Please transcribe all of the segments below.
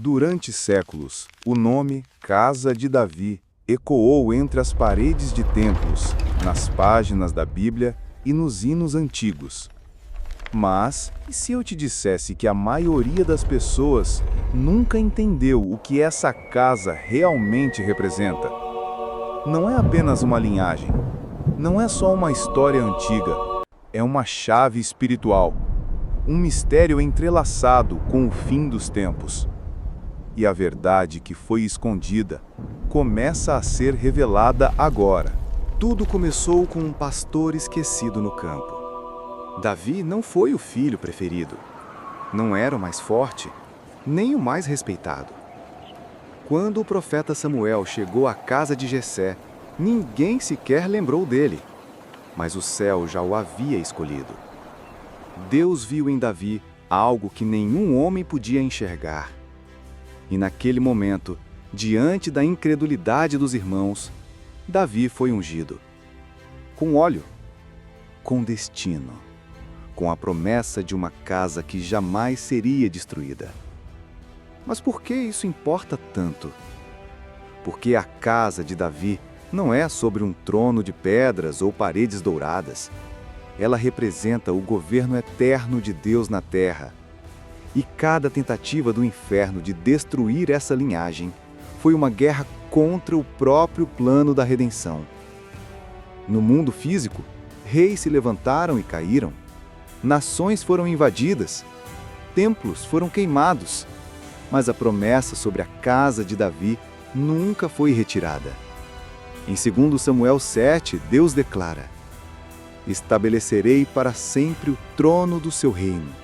Durante séculos, o nome Casa de Davi ecoou entre as paredes de templos, nas páginas da Bíblia e nos hinos antigos. Mas, e se eu te dissesse que a maioria das pessoas nunca entendeu o que essa casa realmente representa? Não é apenas uma linhagem, não é só uma história antiga, é uma chave espiritual, um mistério entrelaçado com o fim dos tempos. E a verdade que foi escondida começa a ser revelada agora. Tudo começou com um pastor esquecido no campo. Davi não foi o filho preferido. Não era o mais forte, nem o mais respeitado. Quando o profeta Samuel chegou à casa de Jessé, ninguém sequer lembrou dele. Mas o céu já o havia escolhido. Deus viu em Davi algo que nenhum homem podia enxergar. E naquele momento, diante da incredulidade dos irmãos, Davi foi ungido. Com óleo, com destino, com a promessa de uma casa que jamais seria destruída. Mas por que isso importa tanto? Porque a casa de Davi não é sobre um trono de pedras ou paredes douradas. Ela representa o governo eterno de Deus na terra. E cada tentativa do inferno de destruir essa linhagem foi uma guerra contra o próprio plano da redenção. No mundo físico, reis se levantaram e caíram, nações foram invadidas, templos foram queimados, mas a promessa sobre a casa de Davi nunca foi retirada. Em 2 Samuel 7, Deus declara: estabelecerei para sempre o trono do seu reino.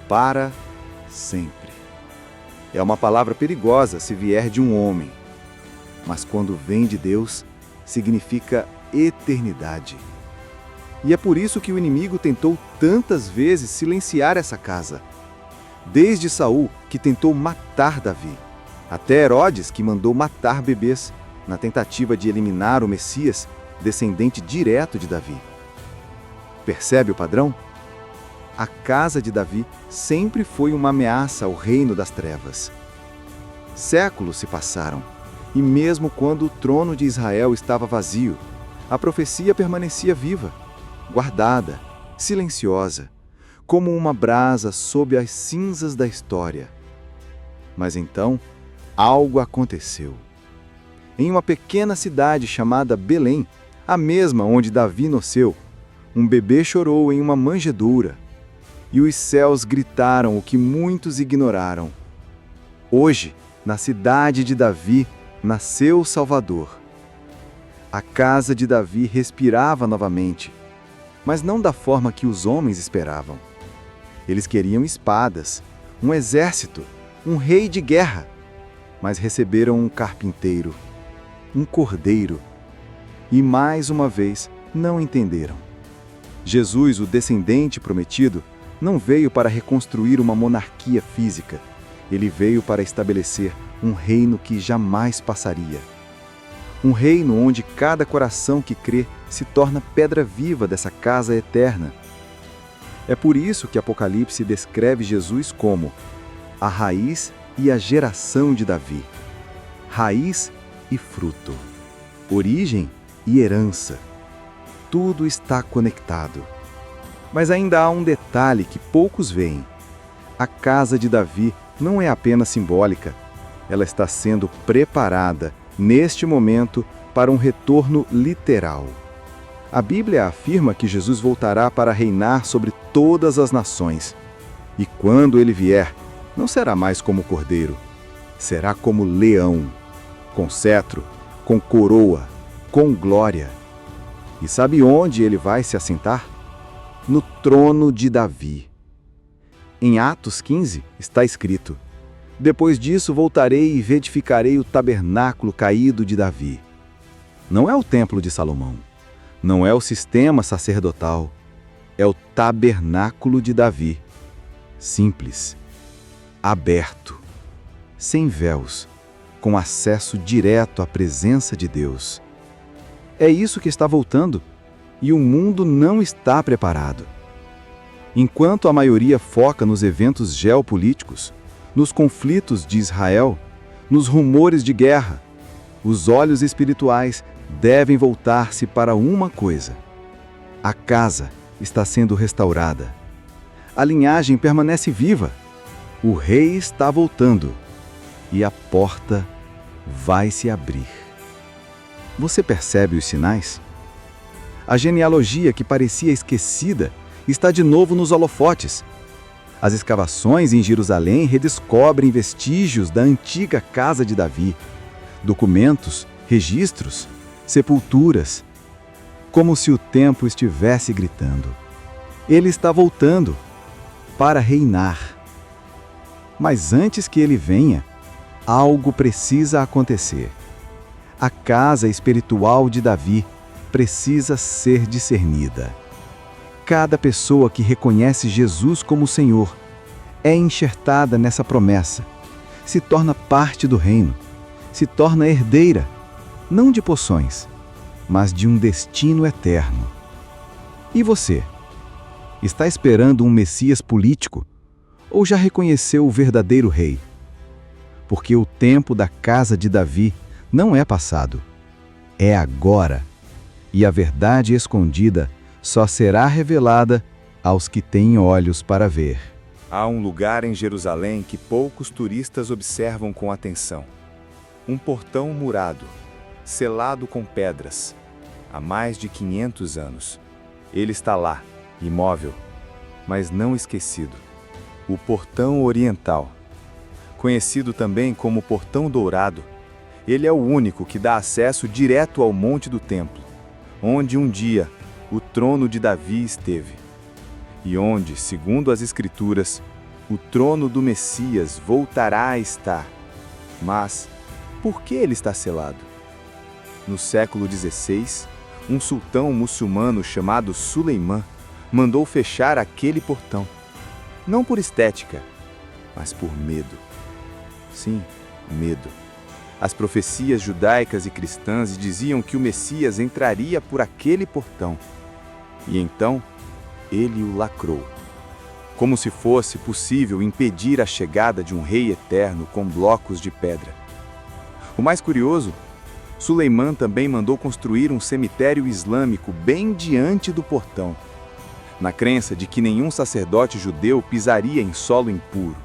Para sempre. É uma palavra perigosa se vier de um homem, mas quando vem de Deus, significa eternidade. E é por isso que o inimigo tentou tantas vezes silenciar essa casa. Desde Saul, que tentou matar Davi, até Herodes, que mandou matar bebês, na tentativa de eliminar o Messias, descendente direto de Davi. Percebe o padrão? A casa de Davi sempre foi uma ameaça ao reino das trevas. Séculos se passaram, e mesmo quando o trono de Israel estava vazio, a profecia permanecia viva, guardada, silenciosa, como uma brasa sob as cinzas da história. Mas então, algo aconteceu. Em uma pequena cidade chamada Belém, a mesma onde Davi nasceu, um bebê chorou em uma manjedoura. E os céus gritaram o que muitos ignoraram. Hoje, na cidade de Davi, nasceu o Salvador. A casa de Davi respirava novamente, mas não da forma que os homens esperavam. Eles queriam espadas, um exército, um rei de guerra, mas receberam um carpinteiro, um cordeiro, e mais uma vez não entenderam. Jesus, o descendente prometido, não veio para reconstruir uma monarquia física. Ele veio para estabelecer um reino que jamais passaria. Um reino onde cada coração que crê se torna pedra viva dessa casa eterna. É por isso que Apocalipse descreve Jesus como a raiz e a geração de Davi, raiz e fruto, origem e herança. Tudo está conectado. Mas ainda há um detalhe que poucos veem. A casa de Davi não é apenas simbólica. Ela está sendo preparada, neste momento, para um retorno literal. A Bíblia afirma que Jesus voltará para reinar sobre todas as nações. E quando ele vier, não será mais como cordeiro. Será como leão, com cetro, com coroa, com glória. E sabe onde ele vai se assentar? No trono de Davi. Em Atos 15 está escrito: depois disso voltarei e reedificarei o tabernáculo caído de Davi. Não é o templo de Salomão, não é o sistema sacerdotal, é o tabernáculo de Davi. Simples, aberto, sem véus, com acesso direto à presença de Deus. É isso que está voltando. E o mundo não está preparado. Enquanto a maioria foca nos eventos geopolíticos, nos conflitos de Israel, nos rumores de guerra. Os olhos espirituais devem voltar-se para uma coisa: a casa está sendo restaurada. A linhagem permanece viva. O rei está voltando e a porta vai se abrir. Você percebe os sinais? A genealogia que parecia esquecida está de novo nos holofotes. As escavações em Jerusalém redescobrem vestígios da antiga casa de Davi, documentos, registros, sepulturas, como se o tempo estivesse gritando. Ele está voltando para reinar. Mas antes que ele venha, algo precisa acontecer. A casa espiritual de Davi precisa ser discernida. Cada pessoa que reconhece Jesus como Senhor é enxertada nessa promessa, se torna parte do reino, se torna herdeira, não de poções, mas de um destino eterno. E você? Está esperando um Messias político ou já reconheceu o verdadeiro rei? Porque o tempo da casa de Davi não é passado, é agora. E a verdade escondida só será revelada aos que têm olhos para ver. Há um lugar em Jerusalém que poucos turistas observam com atenção. Um portão murado, selado com pedras, há mais de 500 anos. Ele está lá, imóvel, mas não esquecido. O Portão Oriental. Conhecido também como Portão Dourado, ele é o único que dá acesso direto ao Monte do Templo, onde um dia o trono de Davi esteve, e onde, segundo as Escrituras, o trono do Messias voltará a estar. Mas, por que ele está selado? No século XVI, um sultão muçulmano chamado Suleimã mandou fechar aquele portão, não por estética, mas por medo. Sim, medo. As profecias judaicas e cristãs diziam que o Messias entraria por aquele portão. E então, ele o lacrou. Como se fosse possível impedir a chegada de um rei eterno com blocos de pedra. O mais curioso, Suleimã também mandou construir um cemitério islâmico bem diante do portão, na crença de que nenhum sacerdote judeu pisaria em solo impuro.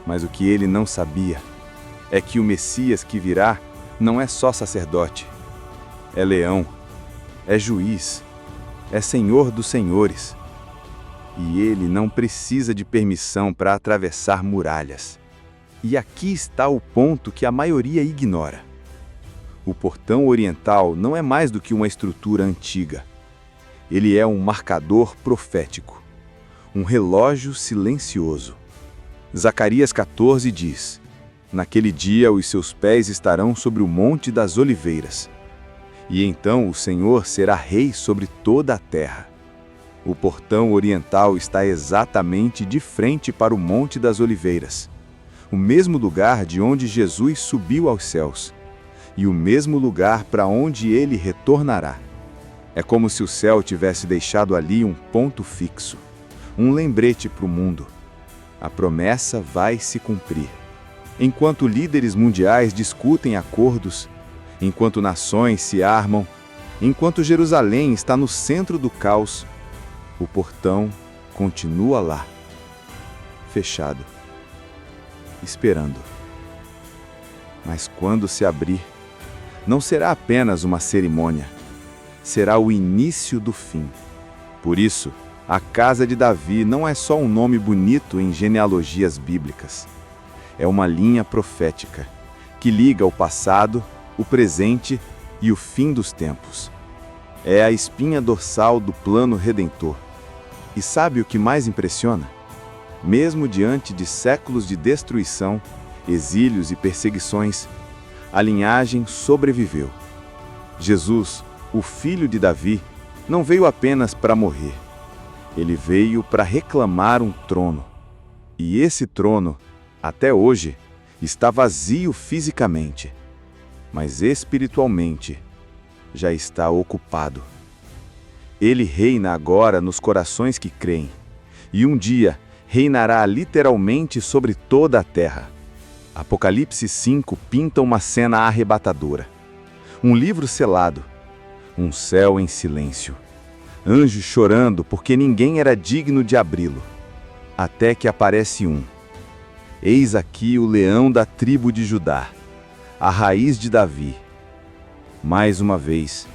Mas o que ele não sabia é que o Messias que virá não é só sacerdote, é leão, é juiz, é senhor dos senhores. E ele não precisa de permissão para atravessar muralhas. E aqui está o ponto que a maioria ignora. O Portão Oriental não é mais do que uma estrutura antiga. Ele é um marcador profético, um relógio silencioso. Zacarias 14 diz: naquele dia os seus pés estarão sobre o Monte das Oliveiras, e então o Senhor será rei sobre toda a terra. O Portão Oriental está exatamente de frente para o Monte das Oliveiras, o mesmo lugar de onde Jesus subiu aos céus, e o mesmo lugar para onde ele retornará. É como se o céu tivesse deixado ali um ponto fixo, um lembrete para o mundo. A promessa vai se cumprir. Enquanto líderes mundiais discutem acordos, enquanto nações se armam, enquanto Jerusalém está no centro do caos, o portão continua lá, fechado, esperando. Mas quando se abrir, não será apenas uma cerimônia, será o início do fim. Por isso, a casa de Davi não é só um nome bonito em genealogias bíblicas. É uma linha profética que liga o passado, o presente e o fim dos tempos. É a espinha dorsal do plano redentor. E sabe o que mais impressiona? Mesmo diante de séculos de destruição, exílios e perseguições, a linhagem sobreviveu. Jesus, o filho de Davi, não veio apenas para morrer. Ele veio para reclamar um trono. E esse trono, até hoje, está vazio fisicamente, mas espiritualmente já está ocupado. Ele reina agora nos corações que creem, e um dia reinará literalmente sobre toda a terra. Apocalipse 5 pinta uma cena arrebatadora. Um livro selado, um céu em silêncio, anjos chorando porque ninguém era digno de abri-lo. Até que aparece um. Eis aqui o leão da tribo de Judá, a raiz de Davi. Mais uma vez,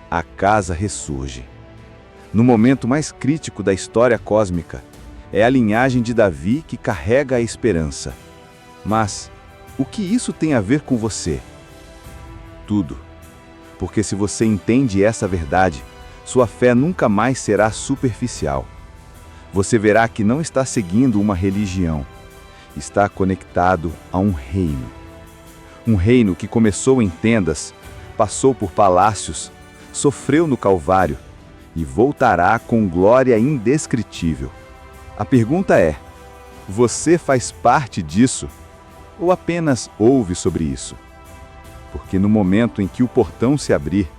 a casa ressurge. No momento mais crítico da história cósmica, é a linhagem de Davi que carrega a esperança. Mas, o que isso tem a ver com você? Tudo. Porque se você entende essa verdade, sua fé nunca mais será superficial. Você verá que não está seguindo uma religião, está conectado a um reino. Um reino que começou em tendas, passou por palácios, sofreu no Calvário e voltará com glória indescritível. A pergunta é: você faz parte disso? Ou apenas ouve sobre isso? Porque no momento em que o portão se abrir,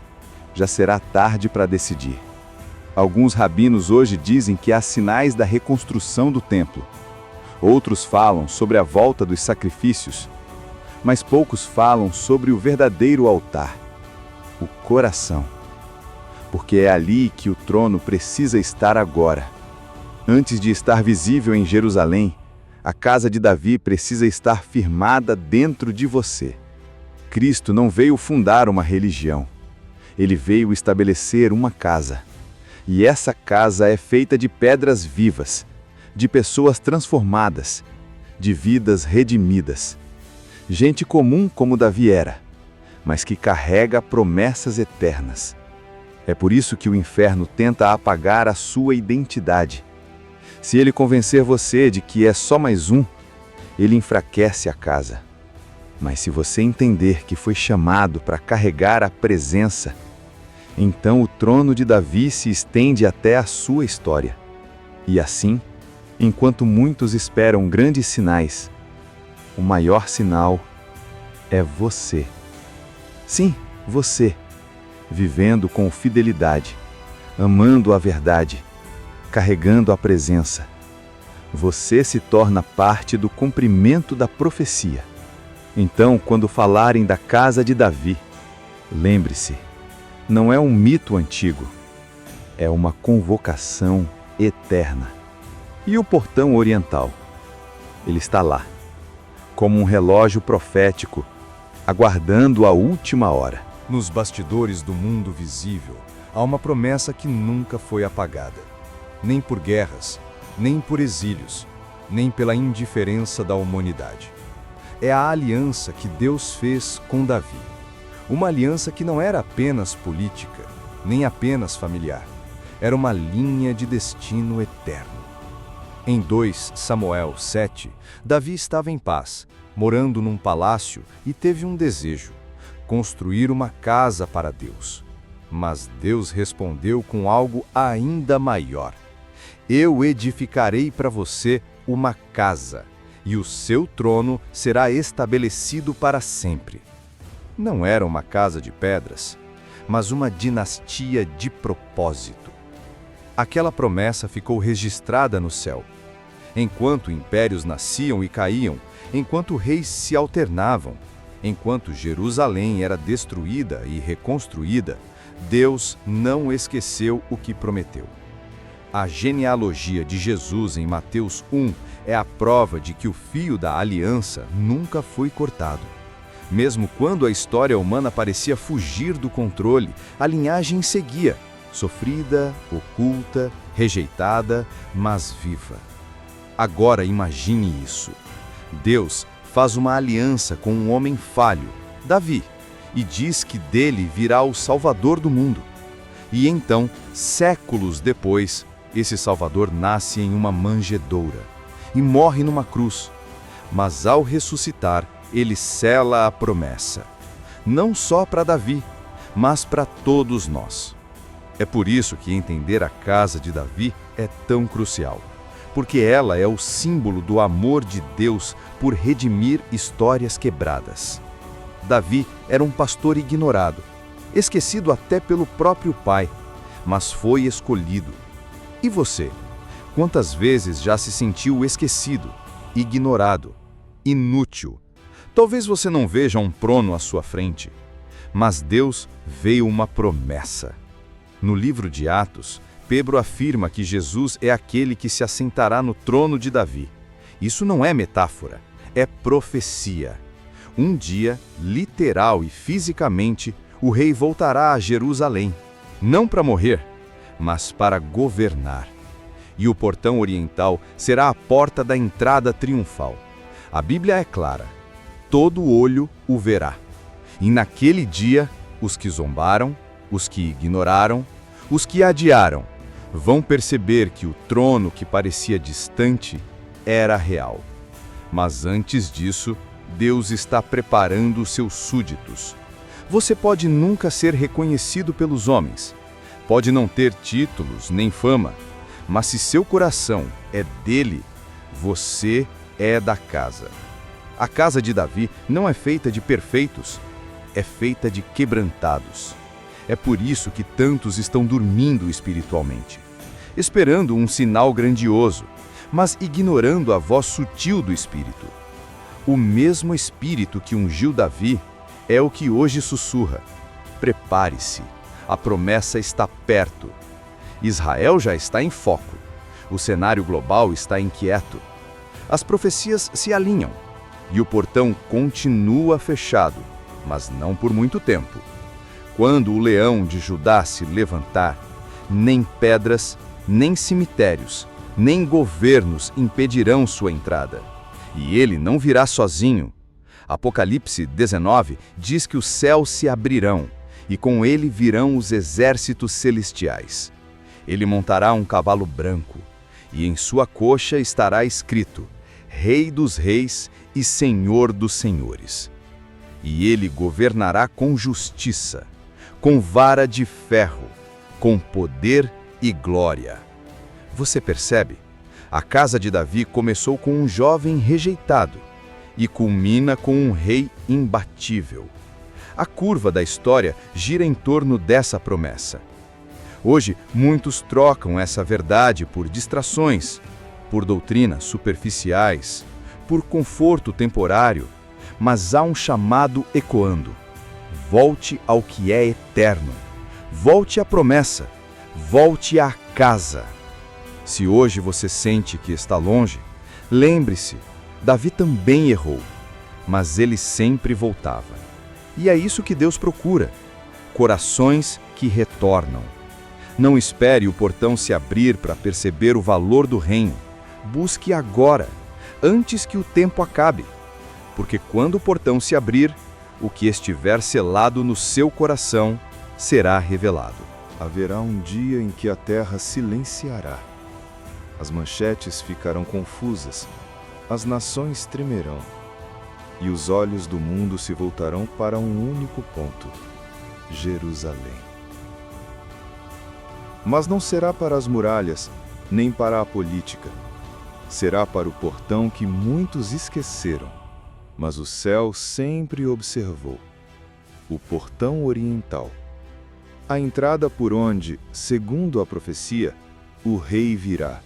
já será tarde para decidir. Alguns rabinos hoje dizem que há sinais da reconstrução do templo. Outros falam sobre a volta dos sacrifícios, mas poucos falam sobre o verdadeiro altar, o coração. Porque é ali que o trono precisa estar agora. Antes de estar visível em Jerusalém, a casa de Davi precisa estar firmada dentro de você. Cristo não veio fundar uma religião. Ele veio estabelecer uma casa. E essa casa é feita de pedras vivas, de pessoas transformadas, de vidas redimidas. Gente comum como Davi era, mas que carrega promessas eternas. É por isso que o inferno tenta apagar a sua identidade. Se ele convencer você de que é só mais um, ele enfraquece a casa. Mas se você entender que foi chamado para carregar a presença, então o trono de Davi se estende até a sua história. E assim, enquanto muitos esperam grandes sinais, o maior sinal é você. Sim, você, vivendo com fidelidade, amando a verdade, carregando a presença. Você se torna parte do cumprimento da profecia. Então, quando falarem da casa de Davi, lembre-se, não é um mito antigo, é uma convocação eterna. E o portão oriental? Ele está lá, como um relógio profético, aguardando a última hora. Nos bastidores do mundo visível, há uma promessa que nunca foi apagada. Nem por guerras, nem por exílios, nem pela indiferença da humanidade. É a aliança que Deus fez com Davi. Uma aliança que não era apenas política, nem apenas familiar. Era uma linha de destino eterno. Em 2 Samuel 7, Davi estava em paz, morando num palácio e teve um desejo: construir uma casa para Deus. Mas Deus respondeu com algo ainda maior: eu edificarei para você uma casa, e o seu trono será estabelecido para sempre. Não era uma casa de pedras, mas uma dinastia de propósito. Aquela promessa ficou registrada no céu. Enquanto impérios nasciam e caíam, enquanto reis se alternavam, enquanto Jerusalém era destruída e reconstruída, Deus não esqueceu o que prometeu. A genealogia de Jesus em Mateus 1 é a prova de que o fio da aliança nunca foi cortado. Mesmo quando a história humana parecia fugir do controle, a linhagem seguia, sofrida, oculta, rejeitada, mas viva. Agora imagine isso. Deus faz uma aliança com um homem falho, Davi, e diz que dele virá o Salvador do mundo. E então, séculos depois, esse Salvador nasce em uma manjedoura e morre numa cruz. Mas ao ressuscitar, ele sela a promessa, não só para Davi, mas para todos nós. É por isso que entender a casa de Davi é tão crucial, porque ela é o símbolo do amor de Deus por redimir histórias quebradas. Davi era um pastor ignorado, esquecido até pelo próprio pai, mas foi escolhido. E você? Quantas vezes já se sentiu esquecido, ignorado, inútil? Talvez você não veja um trono à sua frente, mas Deus veio uma promessa. No livro de Atos, Pedro afirma que Jesus é aquele que se assentará no trono de Davi. Isso não é metáfora, é profecia. Um dia, literal e fisicamente, o rei voltará a Jerusalém, não para morrer, mas para governar. E o portão oriental será a porta da entrada triunfal. A Bíblia é clara: todo olho o verá. E naquele dia, os que zombaram, os que ignoraram, os que adiaram, vão perceber que o trono que parecia distante era real. Mas antes disso, Deus está preparando os seus súditos. Você pode nunca ser reconhecido pelos homens, pode não ter títulos nem fama, mas se seu coração é dele, você é da casa. A casa de Davi não é feita de perfeitos, é feita de quebrantados. É por isso que tantos estão dormindo espiritualmente, esperando um sinal grandioso, mas ignorando a voz sutil do Espírito. O mesmo Espírito que ungiu Davi é o que hoje sussurra: prepare-se, a promessa está perto. Israel já está em foco, o cenário global está inquieto. As profecias se alinham e o portão continua fechado, mas não por muito tempo. Quando o leão de Judá se levantar, nem pedras, nem cemitérios, nem governos impedirão sua entrada. E ele não virá sozinho. Apocalipse 19 diz que os céus se abrirão, e com ele virão os exércitos celestiais. Ele montará um cavalo branco, e em sua coxa estará escrito: Rei dos Reis e Senhor dos Senhores. E ele governará com justiça, com vara de ferro, com poder e glória. Você percebe? A casa de Davi começou com um jovem rejeitado e culmina com um rei imbatível. A curva da história gira em torno dessa promessa. Hoje, muitos trocam essa verdade por distrações, por doutrinas superficiais, por conforto temporário, mas há um chamado ecoando: volte ao que é eterno, volte à promessa, volte à casa. Se hoje você sente que está longe, lembre-se, Davi também errou, mas ele sempre voltava. E é isso que Deus procura: corações que retornam. Não espere o portão se abrir para perceber o valor do reino. Busque agora, antes que o tempo acabe. Porque quando o portão se abrir, o que estiver selado no seu coração será revelado. Haverá um dia em que a terra silenciará. As manchetes ficarão confusas, as nações tremerão, e os olhos do mundo se voltarão para um único ponto: Jerusalém. Mas não será para as muralhas, nem para a política. Será para o portão que muitos esqueceram, mas o céu sempre observou: o portão oriental. A entrada por onde, segundo a profecia, o rei virá.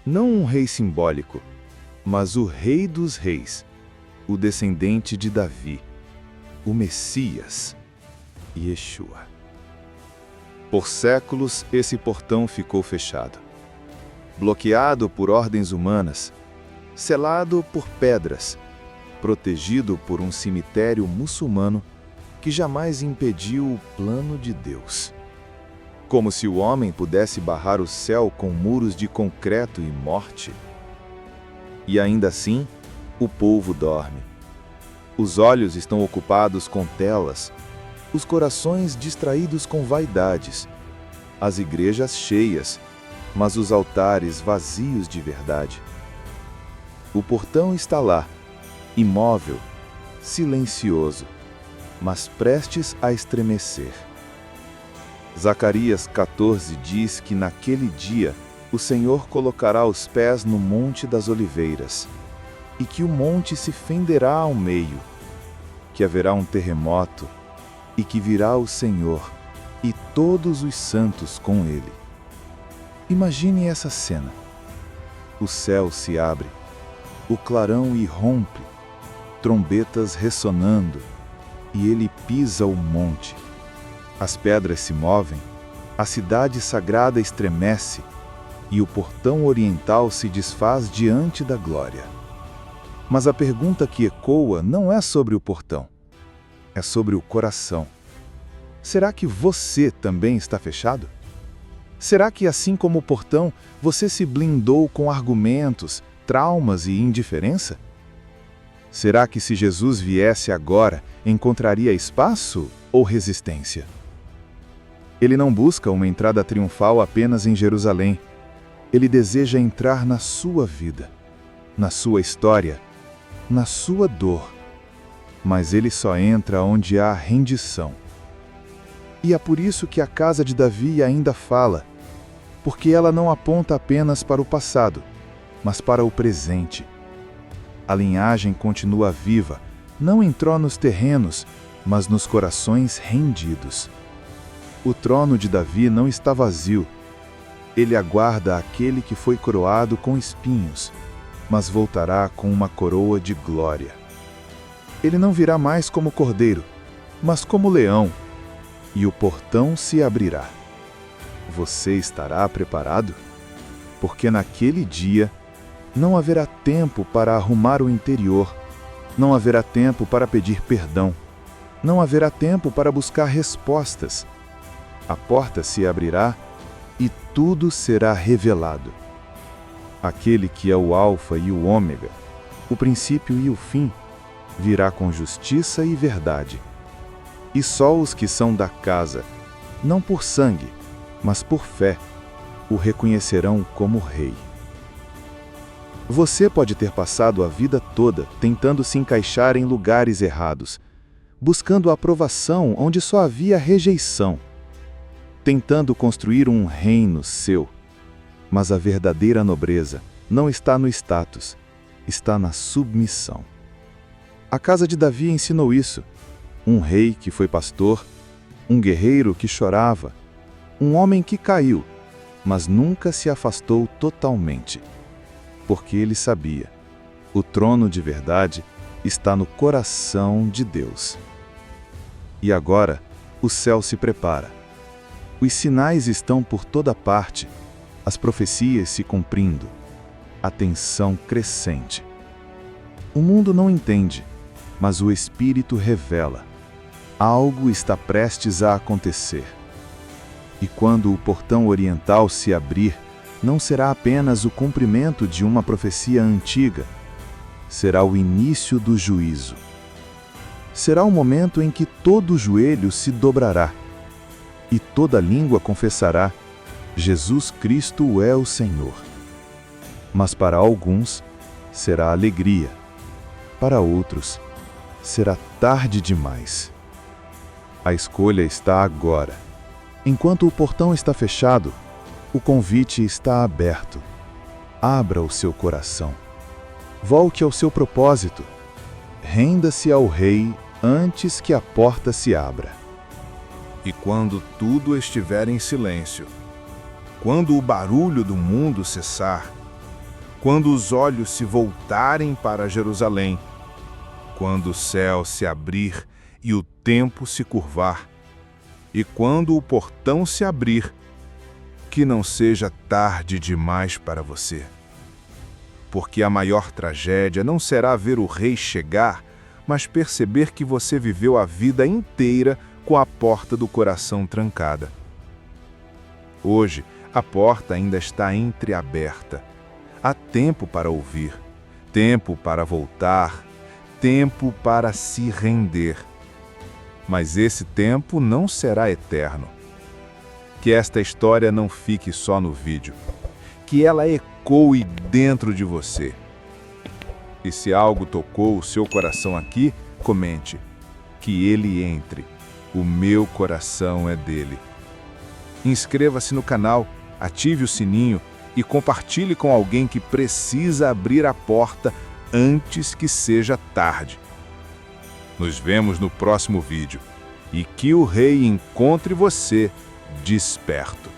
Não um rei simbólico, mas o Rei dos Reis, o descendente de Davi, o Messias, Yeshua. Por séculos, esse portão ficou fechado, bloqueado por ordens humanas, selado por pedras, protegido por um cemitério muçulmano que jamais impediu o plano de Deus. Como se o homem pudesse barrar o céu com muros de concreto e morte. E ainda assim, o povo dorme. Os olhos estão ocupados com telas, os corações distraídos com vaidades, as igrejas cheias, mas os altares vazios de verdade. O portão está lá, imóvel, silencioso, mas prestes a estremecer. Zacarias 14 diz que naquele dia o Senhor colocará os pés no Monte das Oliveiras, e que o monte se fenderá ao meio, que haverá um terremoto, e que virá o Senhor e todos os santos com ele. Imagine essa cena: O céu se abre, o clarão irrompe, trombetas ressonando, e ele pisa o monte. As pedras se movem, a cidade sagrada estremece, e o portão oriental se desfaz diante da glória. Mas a pergunta que ecoa não é sobre o portão, é sobre o coração. Será que você também está fechado? Será que, assim como o portão, você se blindou com argumentos, traumas e indiferença? Será que, se Jesus viesse agora, encontraria espaço ou resistência? Ele não busca uma entrada triunfal apenas em Jerusalém. Ele deseja entrar na sua vida, na sua história, na sua dor. Mas ele só entra onde há rendição. E é por isso que a casa de Davi ainda fala, porque ela não aponta apenas para o passado, mas para o presente. A linhagem continua viva, não em tronos terrenos, mas nos corações rendidos. O trono de Davi não está vazio. Ele aguarda aquele que foi coroado com espinhos, mas voltará com uma coroa de glória. Ele não virá mais como cordeiro, mas como leão, e o portão se abrirá. Você estará preparado? Porque naquele dia não haverá tempo para arrumar o interior, não haverá tempo para pedir perdão, não haverá tempo para buscar respostas. A porta se abrirá e tudo será revelado. Aquele que é o Alfa e o Ômega, o princípio e o fim, virá com justiça e verdade. E só os que são da casa, não por sangue, mas por fé, o reconhecerão como rei. Você pode ter passado a vida toda tentando se encaixar em lugares errados, buscando aprovação onde só havia rejeição, tentando construir um reino seu. Mas a verdadeira nobreza não está no status, está na submissão. A casa de Davi ensinou isso. Um rei que foi pastor, um guerreiro que chorava, um homem que caiu, mas nunca se afastou totalmente. Porque ele sabia, o trono de verdade está no coração de Deus. E agora, o céu se prepara. Os sinais estão por toda parte, as profecias se cumprindo, a tensão crescente. O mundo não entende, mas o Espírito revela. Algo está prestes a acontecer. E quando o portão oriental se abrir, não será apenas o cumprimento de uma profecia antiga, será o início do juízo. Será o momento em que todo joelho se dobrará e toda língua confessará: Jesus Cristo é o Senhor. Mas para alguns será alegria, para outros será tarde demais. A escolha está agora. Enquanto o portão está fechado, o convite está aberto. Abra o seu coração. Volte ao seu propósito. Renda-se ao Rei antes que a porta se abra. E quando tudo estiver em silêncio, quando o barulho do mundo cessar, quando os olhos se voltarem para Jerusalém, quando o céu se abrir e o tempo se curvar, e quando o portão se abrir, que não seja tarde demais para você. Porque a maior tragédia não será ver o rei chegar, mas perceber que você viveu a vida inteira com a porta do coração trancada. Hoje, a porta ainda está entreaberta. Há tempo para ouvir, tempo para voltar, tempo para se render. Mas esse tempo não será eterno. Que esta história não fique só no vídeo, que ela ecoe dentro de você. E se algo tocou o seu coração aqui, comente, que ele entre. O meu coração é dele. Inscreva-se no canal, ative o sininho e compartilhe com alguém que precisa abrir a porta antes que seja tarde. Nos vemos no próximo vídeo e que o Rei encontre você desperto.